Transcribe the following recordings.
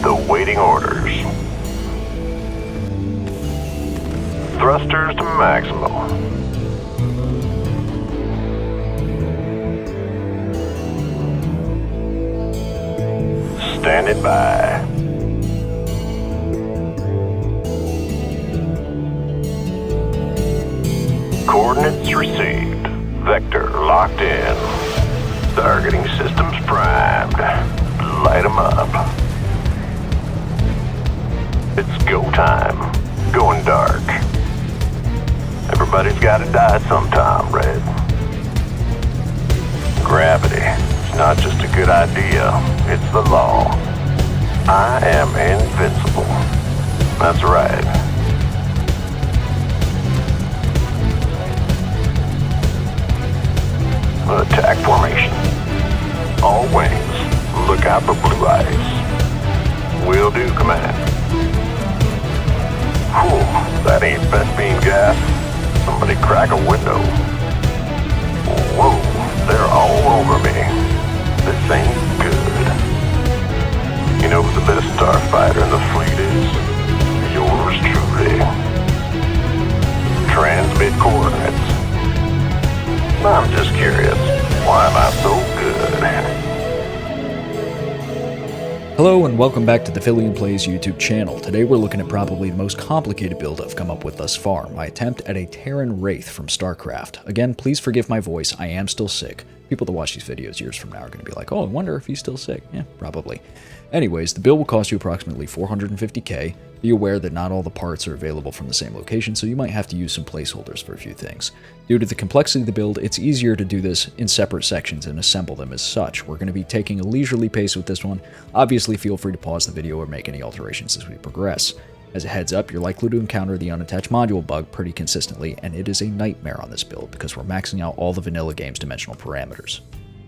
awaiting orders. Thrusters to maximum. Standing by. Coordinates received. Vector locked in. Targeting systems primed. Light 'em up. It's go time. Going dark. Everybody's gotta die sometime, Red. Gravity. It's not just a good idea. It's the law. I am invincible. That's right. Attack formation. All wings. Look out for blue eyes. Will do, Command. Whew, that ain't Vespine gas. Somebody crack a window. Whoa, they're all over me. This ain't good. You know who the best starfighter in the fleet is? Yours truly. Transmit coordinates. I'm just curious, why am I so good? Hello and welcome back to the Philly Plays YouTube channel. Today we're looking at probably the most complicated build I've come up with thus far, my attempt at a Terran Wraith from Starcraft. Again, please forgive my voice, I am still sick. People that watch these videos years from now are going to be like, oh, I wonder if he's still sick. Yeah, probably. Anyways, the build will cost you approximately 450k. Be aware that not all the parts are available from the same location, so you might have to use some placeholders for a few things. Due to the complexity of the build, it's easier to do this in separate sections and assemble them as such. We're going to be taking a leisurely pace with this one. Obviously, feel free to pause the video or make any alterations as we progress. As a heads up, you're likely to encounter the unattached module bug pretty consistently, and it is a nightmare on this build because we're maxing out all the vanilla game's dimensional parameters.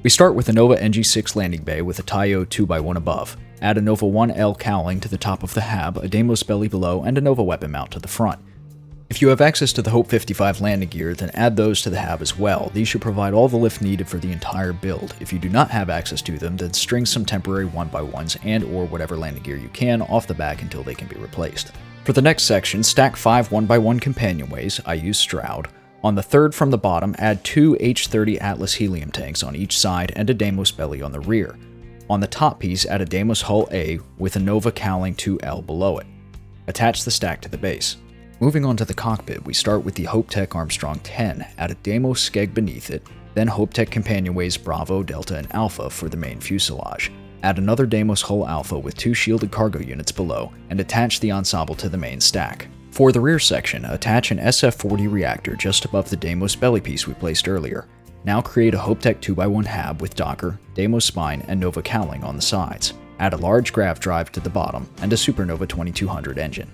We start with a Nova NG6 landing bay with a Taio 2x1 above. Add a Nova 1L cowling to the top of the hab, a Deimos belly below, and a Nova weapon mount to the front. If you have access to the Hope 55 landing gear, then add those to the hab as well. These should provide all the lift needed for the entire build. If you do not have access to them, then string some temporary 1x1s and or whatever landing gear you can off the back until they can be replaced. For the next section, stack 5 1x1 companionways, I use Stroud. On the third from the bottom, add 2 H-30 Atlas helium tanks on each side and a Deimos belly on the rear. On the top piece, add a Deimos hull A with a Nova cowling 2L below it. Attach the stack to the base. Moving on to the cockpit, we start with the HopeTech Armstrong 10, add a Deimos skeg beneath it, then HopeTech companionways Bravo, Delta, and Alpha for the main fuselage. Add another Deimos hull Alpha with 2 shielded cargo units below, and attach the ensemble to the main stack. For the rear section, attach an SF-40 reactor just above the Deimos belly piece we placed earlier. Now create a HopeTech 2x1 hab with Docker, Deimos spine, and Nova cowling on the sides. Add a large grav drive to the bottom, and a Supernova 2200 engine.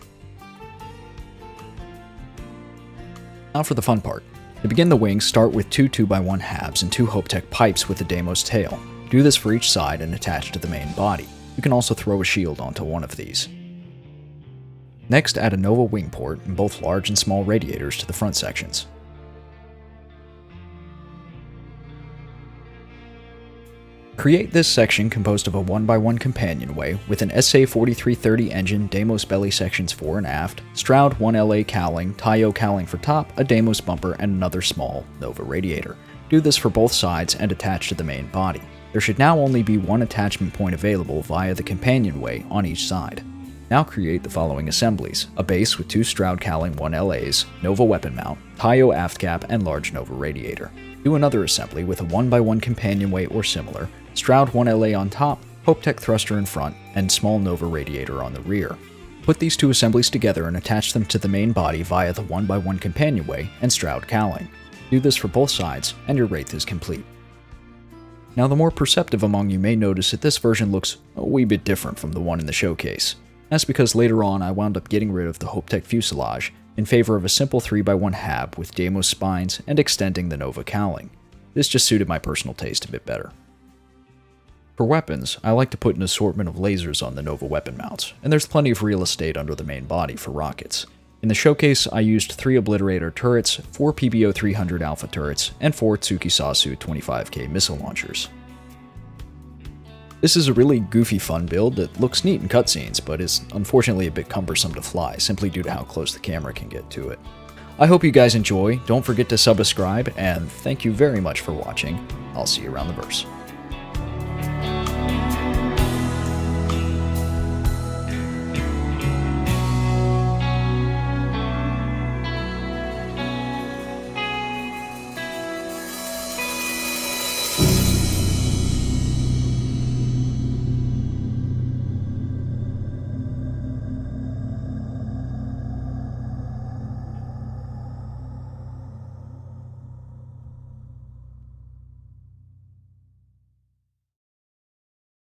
Now for the fun part. To begin the wings, start with 2 2x1 habs and 2 HopeTech pipes with the Deimos tail. Do this for each side and attach to the main body. You can also throw a shield onto one of these. Next, add a Nova wing port and both large and small radiators to the front sections. Create this section composed of a 1x1 companionway with an SA-4330 engine, Deimos belly sections fore and aft, Stroud 1LA cowling, Taio cowling for top, a Deimos bumper, and another small Nova radiator. Do this for both sides and attach to the main body. There should now only be one attachment point available via the companionway on each side. Now create the following assemblies: a base with 2 Stroud cowling 1LAs, Nova weapon mount, Taio aft cap, and large Nova radiator. Do another assembly with a 1x1 companionway or similar, Stroud 1LA on top, HopeTech thruster in front, and small Nova radiator on the rear. Put these two assemblies together and attach them to the main body via the 1x1 companionway and Stroud cowling. Do this for both sides, and your Wraith is complete. Now the more perceptive among you may notice that this version looks a wee bit different from the one in the showcase. That's because later on I wound up getting rid of the HopeTech fuselage in favor of a simple 3x1 hab with Deimos spines and extending the Nova cowling. This just suited my personal taste a bit better. For weapons, I like to put an assortment of lasers on the Nova weapon mounts, and there's plenty of real estate under the main body for rockets. In the showcase, I used 3 Obliterator turrets, 4 PBO-300 Alpha turrets, and 4 Tsukisasu 25K missile launchers. This is a really goofy fun build that looks neat in cutscenes, but is unfortunately a bit cumbersome to fly, simply due to how close the camera can get to it. I hope you guys enjoy, don't forget to subscribe, and thank you very much for watching. I'll see you around the verse.